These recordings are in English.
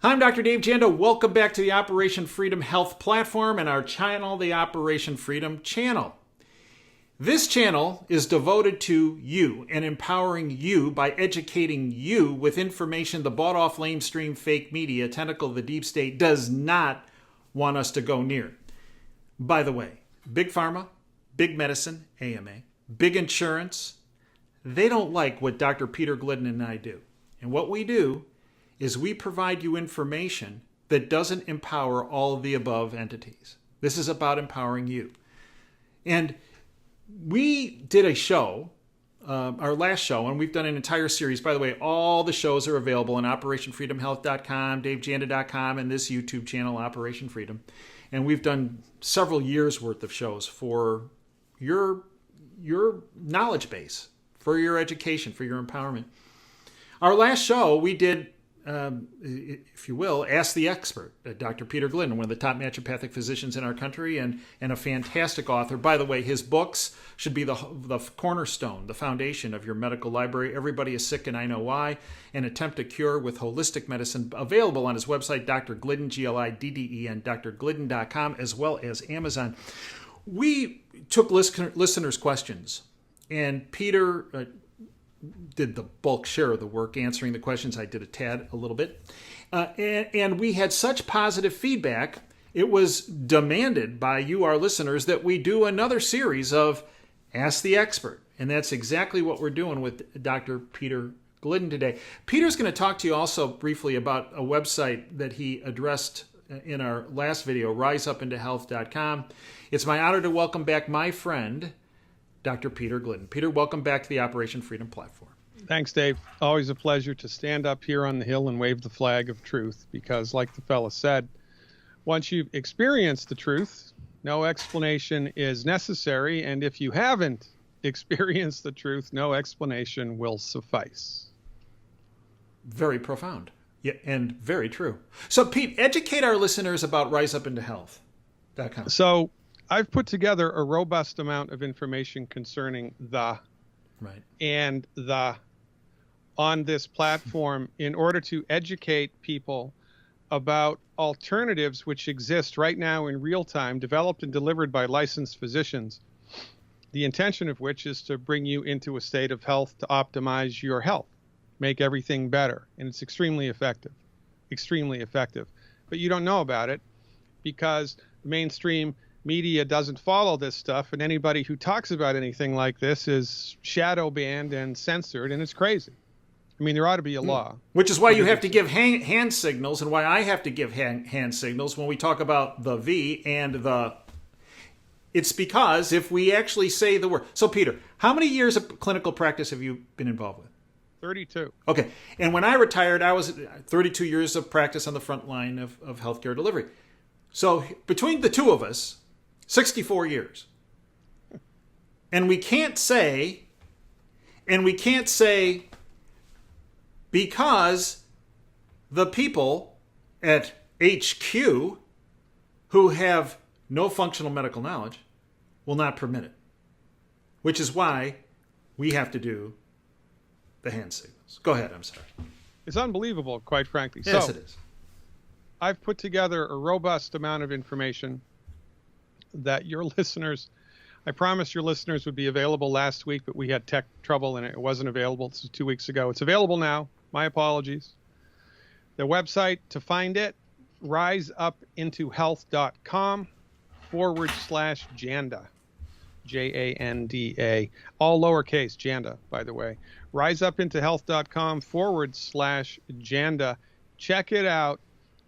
I'm Dr. Dave Janda. Welcome back to the Operation Freedom Health platform and our channel, the Operation Freedom channel. This channel is devoted to you and empowering you by educating you with information the bought-off lamestream fake media, tentacle of the deep state, does not want us to go near. By the way, Big Pharma, Big Medicine, AMA, Big Insurance, they don't like what Dr. Peter Glidden and I do. And what we do is we provide you information that doesn't empower all of the above entities. This is about empowering you. And we did a show, our last show, and we've done an entire series. By the way, all the shows are available on OperationFreedomHealth.com, DaveJanda.com, and this YouTube channel, Operation Freedom. And we've done several years' worth of shows for your knowledge base, for your education, for your empowerment. Our last show, we did, if you will, Ask the Expert, Dr. Peter Glidden, one of the top naturopathic physicians in our country and a fantastic author. By the way, his books should be the cornerstone, the foundation of your medical library. Everybody is sick and I know why. An attempt to cure with holistic medicine, available on his website, Dr. Glidden, Glidden, drglidden.com, as well as Amazon. We took listeners' questions, and Peter did the bulk share of the work answering the questions. I did a little bit. And we had such positive feedback, it was demanded by you, our listeners, that we do another series of Ask the Expert. And that's exactly what we're doing with Dr. Peter Glidden today. Peter's going to talk to you also briefly about a website that he addressed in our last video, riseupintohealth.com. It's my honor to welcome back my friend, Dr. Peter Glidden. Peter, welcome back to the Operation Freedom platform. Thanks, Dave. Always a pleasure to stand up here on the hill and wave the flag of truth because, like the fella said, once you've experienced the truth, no explanation is necessary. And if you haven't experienced the truth, no explanation will suffice. Very profound. Yeah, and very true. So, Pete, educate our listeners about riseupintohealth.com. So, I've put together a robust amount of information concerning the and the on this platform in order to educate people about alternatives which exist right now in real time, developed and delivered by licensed physicians, the intention of which is to bring you into a state of health to optimize your health, make everything better. And it's extremely effective, But you don't know about it because mainstream media doesn't follow this stuff, and anybody who talks about anything like this is shadow banned and censored, and it's crazy. I mean, there ought to be a law. Which is why you have to give hand signals, and why I have to give hand signals when we talk about the V and the... It's because if we actually say the word... So, Peter, how many years of clinical practice have you been involved with? 32. Okay. And when I retired, I was 32 years of practice on the front line of healthcare delivery. So, between the two of us, 64 years. And we can't say because the people at HQ who have no functional medical knowledge will not permit it. Which is why we have to do the hand signals. Go ahead, I'm sorry. It's unbelievable, quite frankly. Yes, it is. I've put together a robust amount of information that your listeners, I promised your listeners would be available last week, but we had tech trouble and it wasn't available. This is 2 weeks ago. It's available now. My apologies. The website to find it, riseupintohealth.com/Janda. Janda. All lowercase, Janda, by the way. riseupintohealth.com/Janda. Check it out.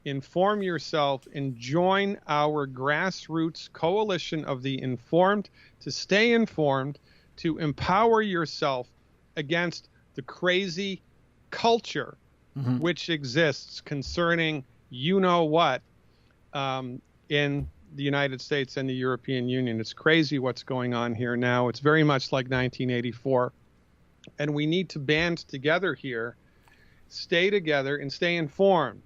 Inform yourself and join our grassroots coalition of the informed to stay informed, to empower yourself against the crazy culture which exists concerning you know what in the United States and the European Union. It's crazy what's going on here now. It's very much like 1984. And we need to band together here, stay together, and stay informed.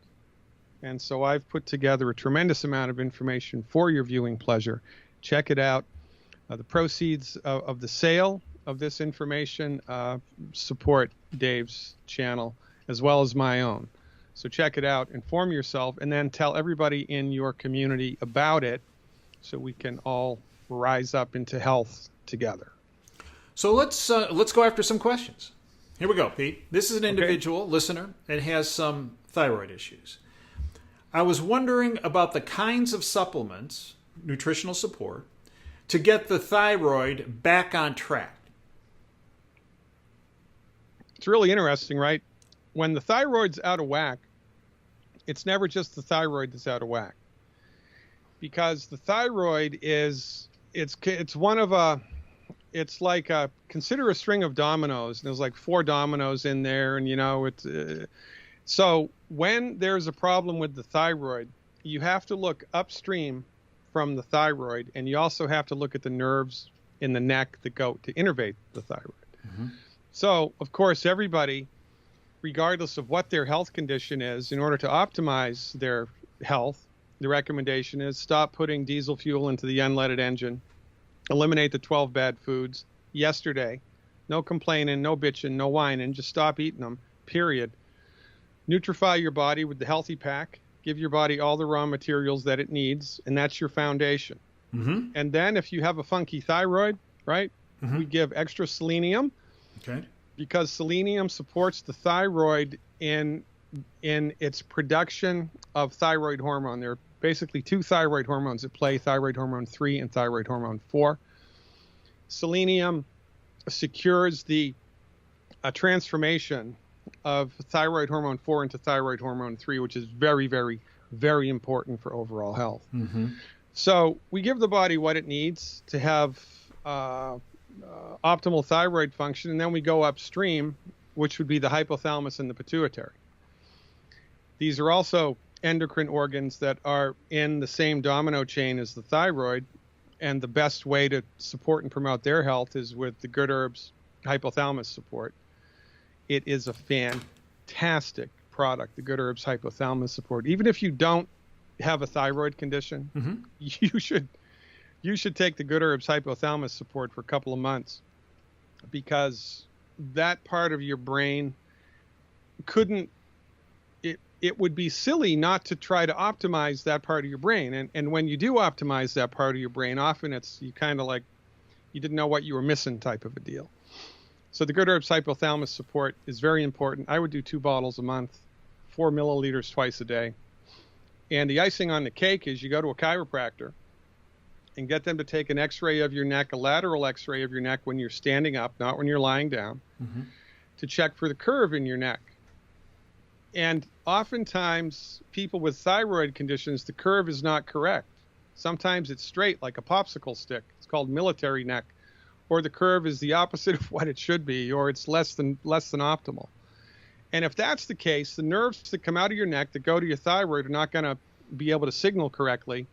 And so I've put together a tremendous amount of information for your viewing pleasure. Check it out. The proceeds of the sale of this information support Dave's channel as well as my own. So check it out, inform yourself, and then tell everybody in your community about it so we can all rise up into health together. So let's go after some questions. Here we go, Pete. This is an individual listener that has some thyroid issues. I was wondering about the kinds of supplements, nutritional support, to get the thyroid back on track. It's really interesting, right? When the thyroid's out of whack, it's never just the thyroid that's out of whack. Because the thyroid it's like consider a string of dominoes, and there's like 4 dominoes in there, and so when there's a problem with the thyroid, you have to look upstream from the thyroid, and you also have to look at the nerves in the neck that go to innervate the thyroid. Mm-hmm. So, of course, everybody, regardless of what their health condition is, in order to optimize their health, the recommendation is stop putting diesel fuel into the unleaded engine, eliminate the 12 bad foods yesterday, no complaining, no bitching, no whining, just stop eating them, period. Nutrify your body with the healthy pack, give your body all the raw materials that it needs, and that's your foundation. Mm-hmm. And then if you have a funky thyroid, right, mm-hmm. we give extra selenium. Okay. Because selenium supports the thyroid in its production of thyroid hormone. There are basically 2 thyroid hormones at play, thyroid hormone 3 and thyroid hormone 4. Selenium secures the transformation of thyroid hormone 4 into thyroid hormone 3, which is very, very, very important for overall health. Mm-hmm. So we give the body what it needs to have optimal thyroid function, and then we go upstream, which would be the hypothalamus and the pituitary. These are also endocrine organs that are in the same domino chain as the thyroid, and the best way to support and promote their health is with the Good Herbs hypothalamus support. It is a fantastic product, the Good Herbs hypothalamus support. Even if you don't have a thyroid condition, mm-hmm. you should take the Good Herbs hypothalamus support for a couple of months, because that part of your brain it would be silly not to try to optimize that part of your brain. And when you do optimize that part of your brain, often it's you kind of like you didn't know what you were missing type of a deal. So the Good Herbs hypothalamus support is very important. I would do 2 bottles a month, 4 milliliters twice a day. And the icing on the cake is you go to a chiropractor and get them to take an x-ray of your neck, a lateral x-ray of your neck when you're standing up, not when you're lying down, mm-hmm. to check for the curve in your neck. And oftentimes, people with thyroid conditions, the curve is not correct. Sometimes it's straight like a popsicle stick. It's called military neck. Or the curve is the opposite of what it should be, or it's less than optimal. And if that's the case, the nerves that come out of your neck that go to your thyroid are not going to be able to signal correctly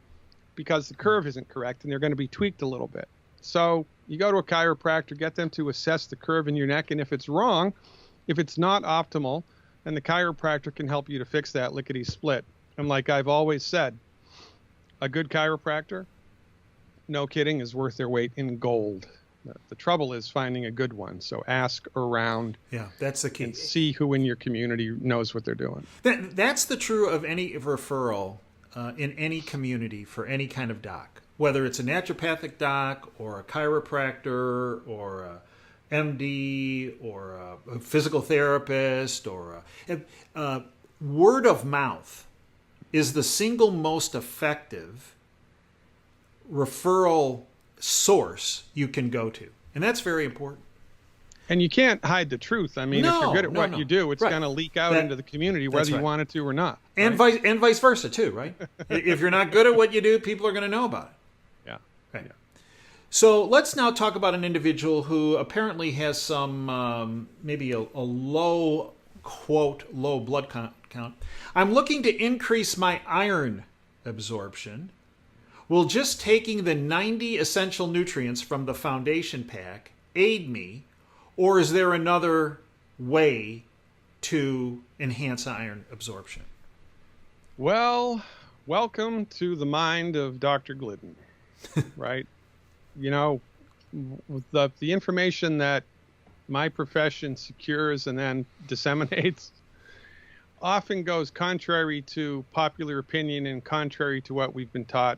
because the curve isn't correct, and they're going to be tweaked a little bit. So you go to a chiropractor, get them to assess the curve in your neck, and if it's wrong, if it's not optimal, then the chiropractor can help you to fix that lickety-split. And like I've always said, a good chiropractor, no kidding, is worth their weight in gold. The trouble is finding a good one. So ask around. Yeah, that's the key. And see who in your community knows what they're doing. That's the true of any referral in any community for any kind of doc, whether it's a naturopathic doc or a chiropractor or a MD or a physical therapist or word of mouth is the single most effective referral source you can go to. And that's very important. And you can't hide the truth. I mean, if you're good at what you do, it's going to leak out into the community, whether you want it to or not. And vice versa, too, right? If you're not good at what you do, people are going to know about it. Yeah. Right. Yeah. So let's now talk about an individual who apparently has some, maybe a low, quote, low blood count. I'm looking to increase my iron absorption. Will just taking the 90 essential nutrients from the foundation pack aid me, or is there another way to enhance iron absorption? Well, welcome to the mind of Dr. Glidden, right? You know, the information that my profession secures and then disseminates, often goes contrary to popular opinion and contrary to what we've been taught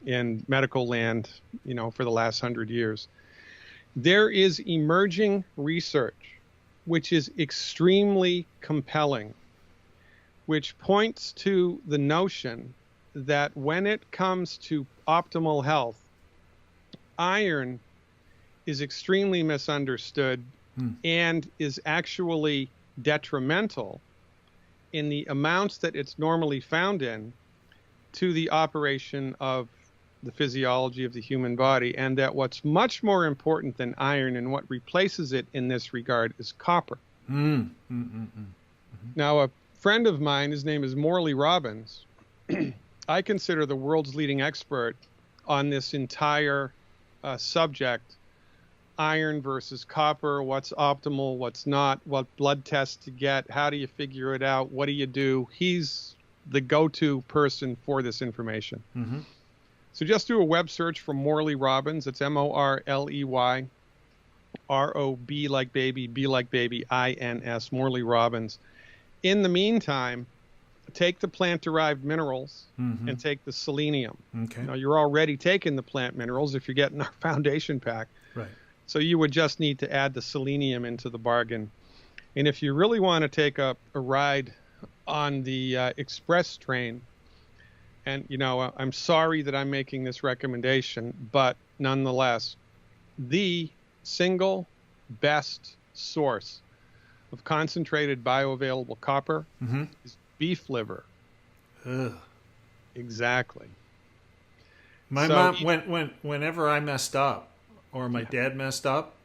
in medical land, for the last 100 years. There is emerging research which is extremely compelling, which points to the notion that when it comes to optimal health, iron is extremely misunderstood and is actually detrimental in the amounts that it's normally found in to the operation of the physiology of the human body, and that what's much more important than iron and what replaces it in this regard is copper. Now, a friend of mine, his name is Morley Robbins, I consider the world's leading expert on this entire subject, iron versus copper, what's optimal, what's not, what blood tests to get, how do you figure it out, what do you do? He's the go-to person for this information. So just do a web search for Morley Robbins. It's Morley, R-O-B like baby, B like baby, I-N-S, Morley Robbins. In the meantime, take the plant-derived minerals and take the selenium. Now, you're already taking the plant minerals if you're getting our foundation pack. Right. So you would just need to add the selenium into the bargain. And if you really want to take a ride on the express train, and, I'm sorry that I'm making this recommendation, but nonetheless, the single best source of concentrated bioavailable copper is beef liver. Exactly. My mom, whenever I messed up or my dad messed up,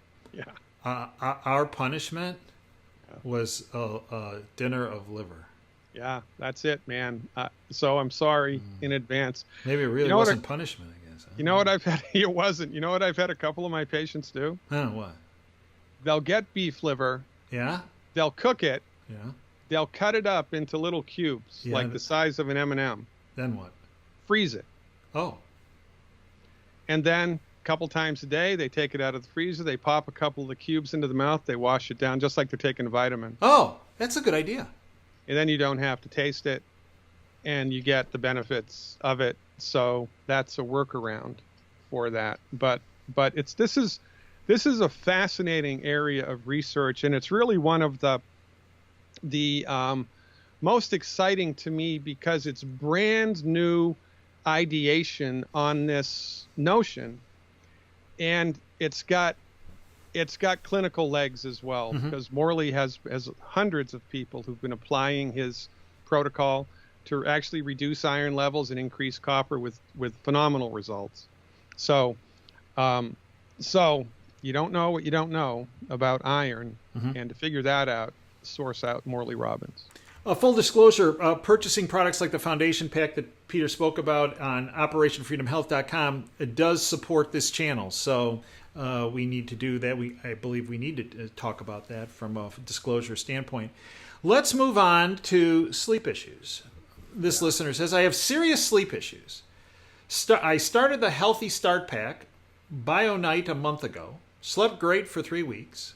our punishment was a dinner of liver. Yeah, that's it, man. So I'm sorry in advance. Maybe it really wasn't punishment, I guess. You know what I've had? It wasn't. You know what I've had a couple of my patients do? What? They'll get beef liver. Yeah? They'll cook it. Yeah. They'll cut it up into little cubes, like the size of an M&M. Then what? Freeze it. Oh. And then a couple times a day, they take it out of the freezer. They pop a couple of the cubes into the mouth. They wash it down just like they're taking a vitamin. Oh, that's a good idea. And then you don't have to taste it, and you get the benefits of it. So that's a workaround for that. But this is a fascinating area of research, and it's really one of the most exciting to me because it's brand new ideation on this notion, and it's got clinical legs as well, because Morley has hundreds of people who've been applying his protocol to actually reduce iron levels and increase copper with phenomenal results. So you don't know what you don't know about iron, and to figure that out, source out Morley Robbins. Full disclosure, purchasing products like the Foundation Pack that Peter spoke about on OperationFreedomHealth.com, it does support this channel. So we need to do that. I believe we need to talk about that from a disclosure standpoint. Let's move on to sleep issues. This listener says, I have serious sleep issues. I started the Healthy Start Pack, BioNight, a month ago. Slept great for 3 weeks.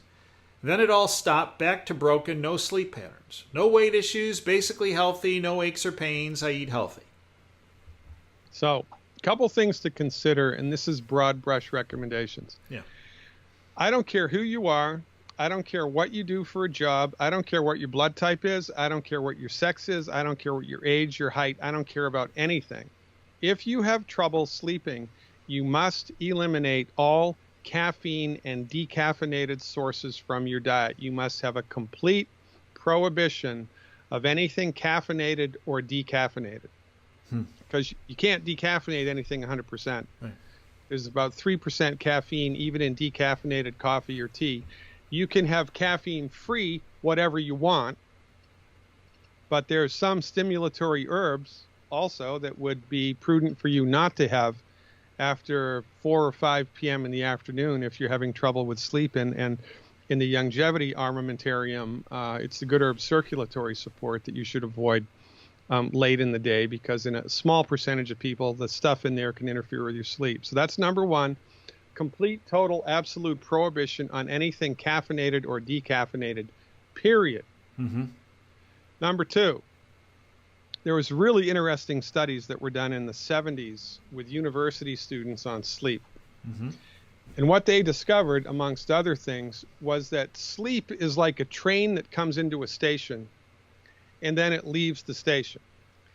Then it all stopped, back to broken, no sleep patterns. No weight issues, basically healthy, no aches or pains. I eat healthy. So, a couple things to consider, and this is broad brush recommendations. Yeah. I don't care who you are. I don't care what you do for a job. I don't care what your blood type is. I don't care what your sex is. I don't care what your age, your height. I don't care about anything. If you have trouble sleeping, you must eliminate all caffeine and decaffeinated sources from your diet. You must have a complete prohibition of anything caffeinated or decaffeinated, because you can't decaffeinate anything 100%. Right. There's about 3% caffeine even in decaffeinated coffee or tea. You can have caffeine-free whatever you want, but there's some stimulatory herbs also that would be prudent for you not to have after 4 or 5 p.m. in the afternoon if you're having trouble with sleep. And in the longevity armamentarium, it's the good herb circulatory support that you should avoid late in the day, because in a small percentage of people, the stuff in there can interfere with your sleep. So that's number one. Complete, total, absolute prohibition on anything caffeinated or decaffeinated, period. Number two, there was really interesting studies that were done in the 70s with university students on sleep. Mm-hmm. And what they discovered, amongst other things, was that sleep is like a train that comes into a station and then it leaves the station.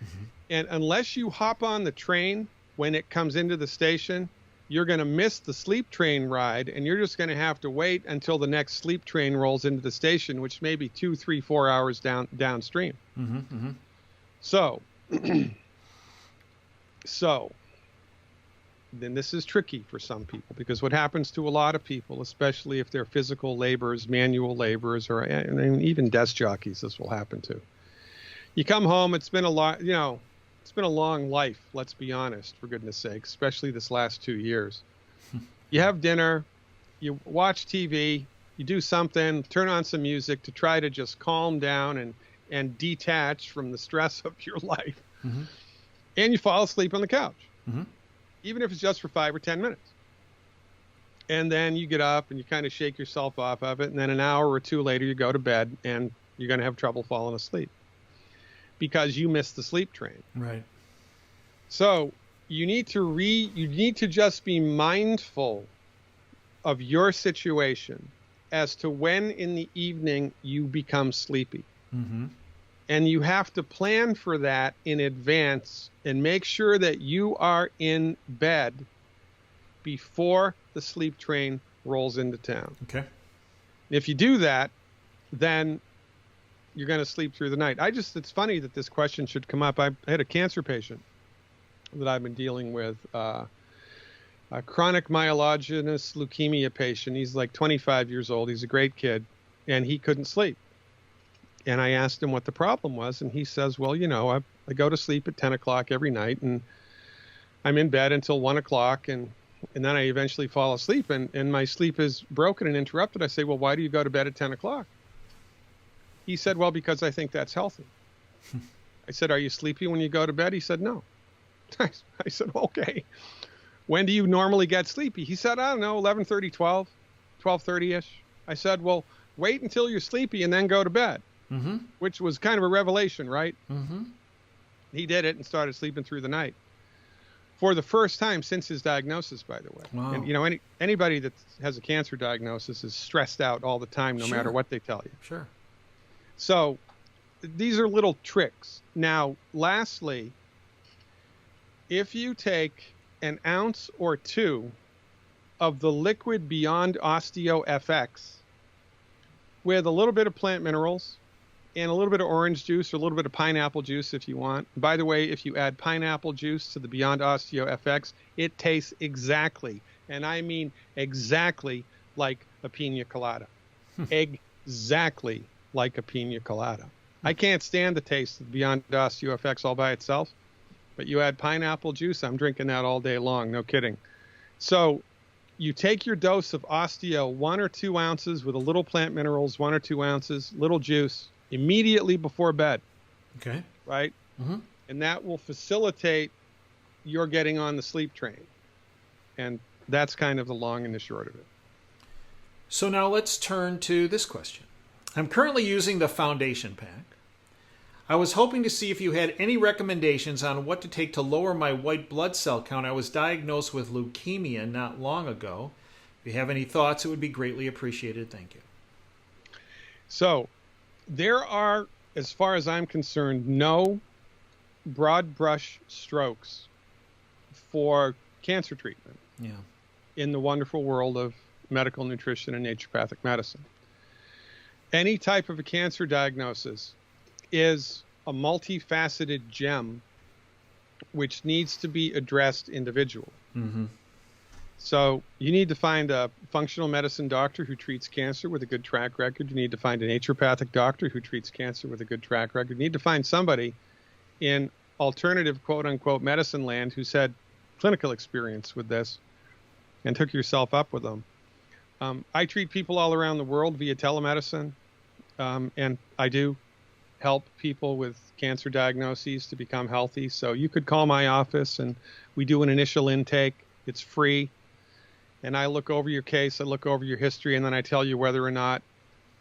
Mm-hmm. And unless you hop on the train when it comes into the station, you're going to miss the sleep train ride, and you're just going to have to wait until the next sleep train rolls into the station, which may be 2, 3, 4 hours downstream. Mm-hmm. Mm-hmm. So, then this is tricky for some people, because what happens to a lot of people, especially if they're physical laborers, manual laborers, or even desk jockeys, this will happen to. You come home, it's been a lot, it's been a long life, let's be honest, for goodness sake, especially this last 2 years. You have dinner, you watch TV, you do something, turn on some music to try to just calm down and detach from the stress of your life. Mm-hmm. And you fall asleep on the couch, Mm-hmm. even if it's just for 5 or 10 minutes. And then you get up and you kind of shake yourself off of it. And then an hour or two later, you go to bed and you're going to have trouble falling asleep because you missed the sleep train. Right. So you need to just be mindful of your situation as to when in the evening you become sleepy. Mm-hmm. And you have to plan for that in advance and make sure that you are in bed before the sleep train rolls into town. Okay. If you do that, then you're going to sleep through the night. It's funny that this question should come up. I had a cancer patient that I've been dealing with, a chronic myelogenous leukemia patient. He's like 25 years old. He's a great kid, and he couldn't sleep. And I asked him what the problem was, and he says, well, I go to sleep at 10 o'clock every night, and I'm in bed until 1 o'clock, and then I eventually fall asleep, and my sleep is broken and interrupted. I say, well, why do you go to bed at 10 o'clock? He said, well, because I think that's healthy. I said, are you sleepy when you go to bed? He said, no. I said, okay. When do you normally get sleepy? He said, I don't know, 11:30, 12:30-ish. I said, well, wait until you're sleepy and then go to bed. Mm-hmm. Which was kind of a revelation, right? Mm-hmm. He did it and started sleeping through the night for the first time since his diagnosis, by the way. Wow. And anybody that has a cancer diagnosis is stressed out all the time, no matter what they tell you. Sure. So these are little tricks. Now, lastly, if you take an ounce or two of the liquid Beyond Osteo FX with a little bit of plant minerals and a little bit of orange juice or a little bit of pineapple juice if you want. By the way, if you add pineapple juice to the Beyond Osteo FX, it tastes exactly, and I mean exactly, like a pina colada. Exactly like a pina colada. I can't stand the taste of Beyond Osteo FX all by itself, but you add pineapple juice, I'm drinking that all day long, no kidding. So you take your dose of Osteo, 1 or 2 ounces with a little plant minerals, 1 or 2 ounces, little juice, immediately before bed. Okay. Right? Mm-hmm. And that will facilitate your getting on the sleep train. And that's kind of the long and the short of it. So now let's turn to this question. I'm currently using the foundation pack. I was hoping to see if you had any recommendations on what to take to lower my white blood cell count. I was diagnosed with leukemia not long ago. If you have any thoughts, it would be greatly appreciated. Thank you. So there are, as far as I'm concerned, no broad brush strokes for cancer treatment in the wonderful world of medical nutrition and naturopathic medicine. Any type of a cancer diagnosis is a multifaceted gem which needs to be addressed individually. Mm-hmm. So you need to find a functional medicine doctor who treats cancer with a good track record. You need to find a naturopathic doctor who treats cancer with a good track record. You need to find somebody in alternative quote-unquote medicine land who's had clinical experience with this and took yourself up with them. I treat people all around the world via telemedicine, and I do help people with cancer diagnoses to become healthy. So you could call my office and we do an initial intake. It's free. And I look over your case, I look over your history, and then I tell you whether or not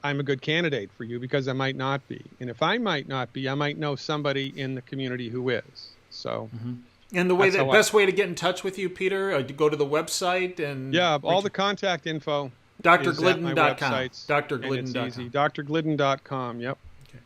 I'm a good candidate for you because I might not be. And if I might not be, I might know somebody in the community who is. So, And the best way to get in touch with you, Peter, to go to the website and all the contact info. drglidden.com. drglidden.com. It's easy. drglidden.com. Yep. Okay.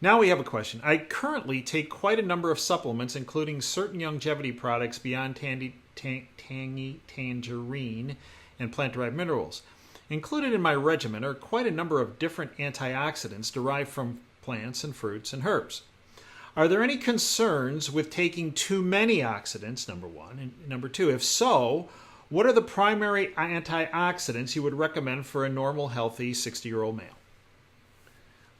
Now we have a question. I currently take quite a number of supplements, including certain longevity products beyond tangy tangerine and plant-derived minerals. Included in my regimen are quite a number of different antioxidants derived from plants and fruits and herbs. Are there any concerns with taking too many oxidants, number one? And number two, if so, what are the primary antioxidants you would recommend for a normal, healthy 60-year-old male?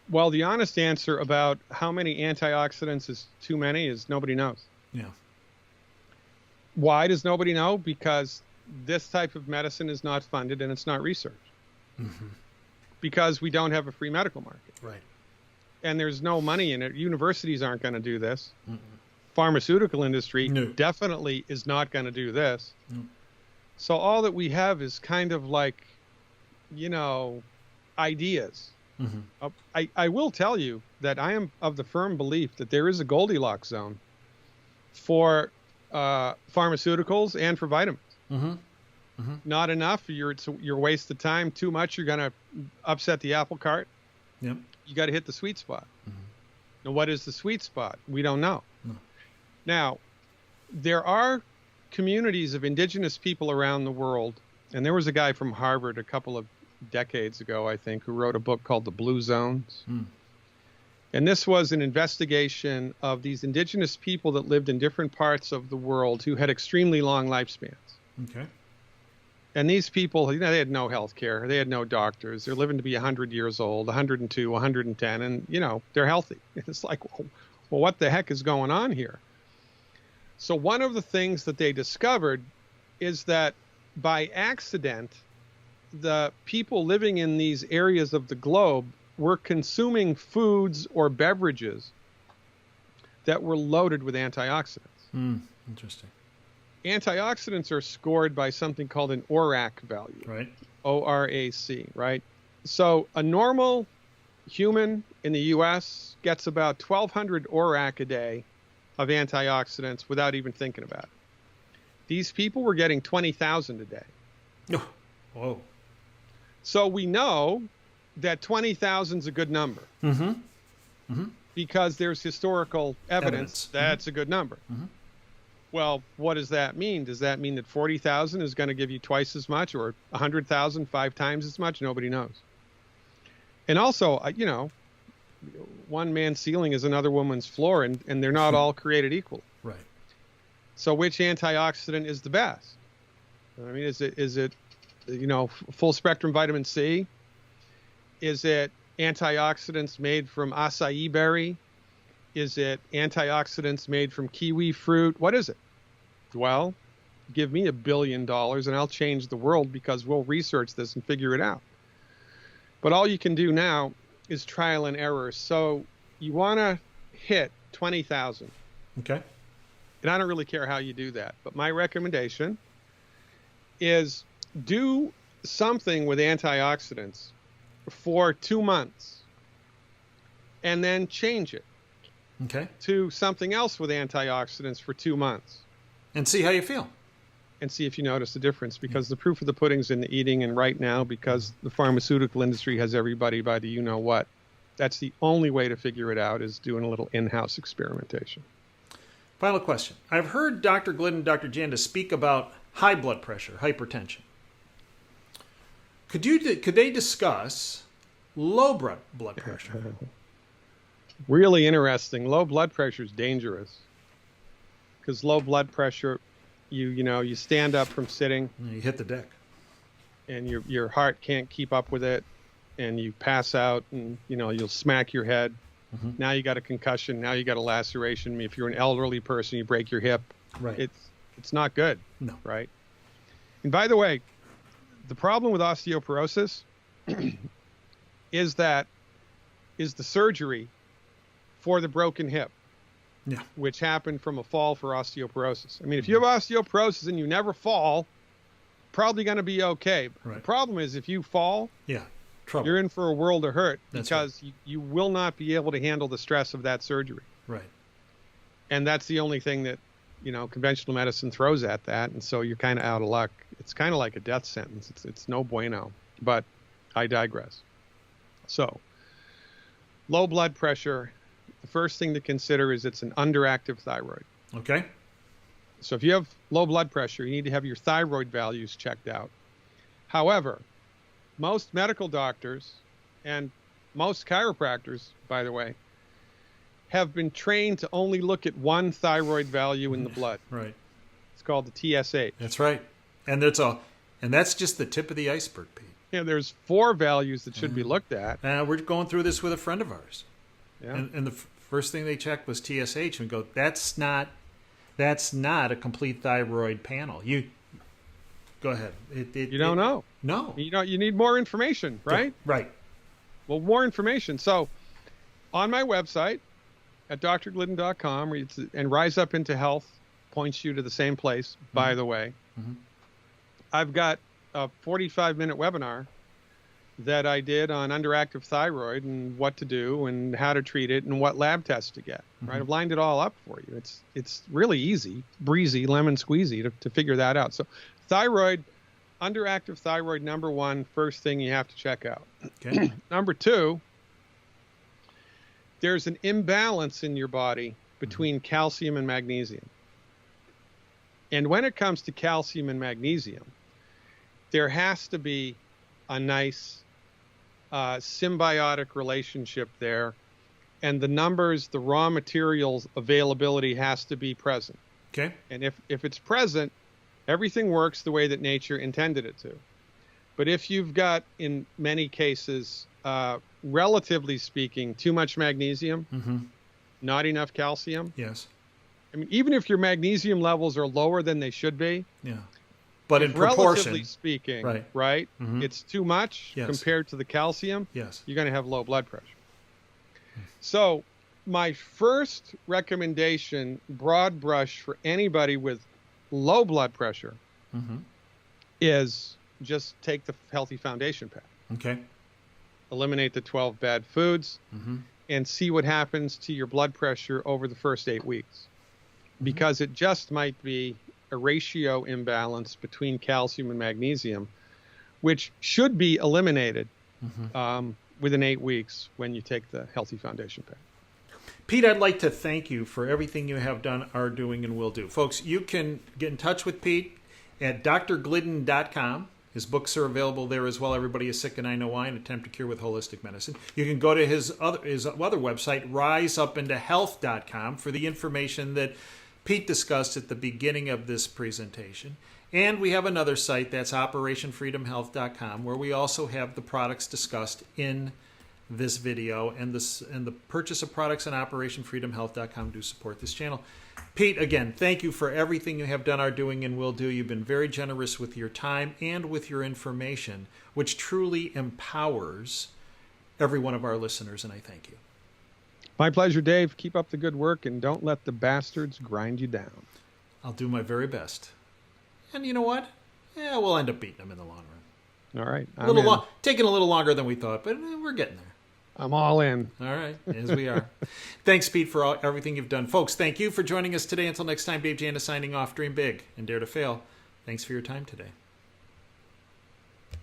Well, the honest answer about how many antioxidants is too many is nobody knows. Yeah. Why does nobody know? Because this type of medicine is not funded and it's not researched. Because we don't have a free medical market. Right. And there's no money in it. Universities aren't going to do this. Pharmaceutical industry definitely is not going to do this. So all that we have is kind of like, ideas. I will tell you that I am of the firm belief that there is a Goldilocks zone for pharmaceuticals and for vitamins. Not enough, you're a waste of time. Too much, you're going to upset the apple cart. Yep. You got to hit the sweet spot. Now, what is the sweet spot? We don't know. Now, there are communities of indigenous people around the world, and there was a guy from Harvard a couple of decades ago, I think, who wrote a book called The Blue Zones. And this was an investigation of these indigenous people that lived in different parts of the world who had extremely long lifespans. Okay. And these people, they had no health care. They had no doctors. They're living to be 100 years old, 102, 110, and, they're healthy. It's like, well, what the heck is going on here? So one of the things that they discovered is that by accident, the people living in these areas of the globe were consuming foods or beverages that were loaded with antioxidants. Interesting. Antioxidants are scored by something called an ORAC value. Right. ORAC, right? So a normal human in the U.S. gets about 1,200 ORAC a day of antioxidants without even thinking about it. These people were getting 20,000 a day. Whoa. So we know that 20,000 is a good number. Because there's historical evidence. That's a good number. Well, what does that mean? Does that mean that 40,000 is going to give you twice as much, or 100,000, 5 times as much? Nobody knows. And also, one man's ceiling is another woman's floor, and they're not all created equal. Right. So which antioxidant is the best? I mean, is it full spectrum vitamin C? Is it antioxidants made from acai berry? Is it antioxidants made from kiwi fruit? What is it? Well, give me $1 billion and I'll change the world, because we'll research this and figure it out. But all you can do now is trial and error. So you want to hit 20,000. Okay. And I don't really care how you do that. But my recommendation is do something with antioxidants for 2 months and then change it. Okay. To something else with antioxidants for 2 months. And see how you feel. And see if you notice the difference, because the proof of the pudding's in the eating. And right now, because the pharmaceutical industry has everybody by the you-know-what, that's the only way to figure it out, is doing a little in-house experimentation. Final question. I've heard Dr. Glidden, Dr. Janda speak about high blood pressure, hypertension. Could they discuss low blood pressure? Really interesting. Low blood pressure is dangerous, because low blood pressure, you stand up from sitting, you hit the deck, and your heart can't keep up with it, and you pass out, and you'll smack your head. Now you got a concussion. Now you got a laceration. If you're an elderly person, you break your hip. Right. It's not good. No. Right. And by the way, the problem with osteoporosis is the surgery for the broken hip, which happened from a fall for osteoporosis. I mean, if you have osteoporosis and you never fall, probably going to be okay. Right. The problem is if you fall, trouble. You're in for a world of hurt That's because you will not be able to handle the stress of that surgery. Right. And that's the only thing that, conventional medicine throws at that. And so you're kind of out of luck. It's kind of like a death sentence. It's no bueno, but I digress. So low blood pressure, the first thing to consider is it's an underactive thyroid. Okay. So if you have low blood pressure, you need to have your thyroid values checked out. However, most medical doctors and most chiropractors, by the way, have been trained to only look at one thyroid value in the blood. Right. It's called the TSH. That's right. And that's just the tip of the iceberg, Pete. Yeah, there's 4 values that should be looked at. We're going through this with a friend of ours. Yeah. And the first thing they checked was TSH, and we go, that's not a complete thyroid panel. You go ahead. You don't know. No. You need more information, right? Right. Well, more information. So on my website at drglidden.com, and Rise Up Into Health points you to the same place, by the way. Mm-hmm. I've got a 45-minute webinar that I did on underactive thyroid and what to do and how to treat it and what lab tests to get. Right, I've lined it all up for you. It's really easy, breezy, lemon squeezy to figure that out. So thyroid, underactive thyroid, number 1, first thing you have to check out. Okay. Number 2, there's an imbalance in your body between calcium and magnesium. And when it comes to calcium and magnesium, there has to be a nice symbiotic relationship there. And the numbers, the raw materials availability has to be present. Okay. And if it's present, everything works the way that nature intended it to. But if you've got, in many cases, relatively speaking, too much magnesium, not enough calcium. Yes. I mean, even if your magnesium levels are lower than they should be. Yeah. But in proportion. Relatively speaking, right? It's too much compared to the calcium. Yes. You're going to have low blood pressure. So my first recommendation, broad brush for anybody with low blood pressure, is just take the Healthy Foundation Pack. Okay. Eliminate the 12 bad foods and see what happens to your blood pressure over the first 8 weeks. Because it just might be a ratio imbalance between calcium and magnesium, which should be eliminated within 8 weeks when you take the Healthy Foundation Pack. Pete, I'd like to thank you for everything you have done, are doing, and will do. Folks, you can get in touch with Pete at drglidden.com. His books are available there as well. Everybody is Sick and I Know Why, an attempt to cure with holistic medicine. You can go to his other website, riseupintohealth.com, for the information that Pete discussed at the beginning of this presentation. And we have another site, that's operationfreedomhealth.com, where we also have the products discussed in this video, and the purchase of products on operationfreedomhealth.com do support this channel. Pete, again, thank you for everything you have done, are doing, and will do. You've been very generous with your time and with your information, which truly empowers every one of our listeners, and I thank you. My pleasure, Dave. Keep up the good work, and don't let the bastards grind you down. I'll do my very best. And you know what? Yeah, we'll end up beating them in the long run. All right. Taking a little longer than we thought, but we're getting there. I'm all in. All right, as we are. Thanks, Pete, for everything you've done. Folks, thank you for joining us today. Until next time, Dave Janda signing off. Dream big and dare to fail. Thanks for your time today.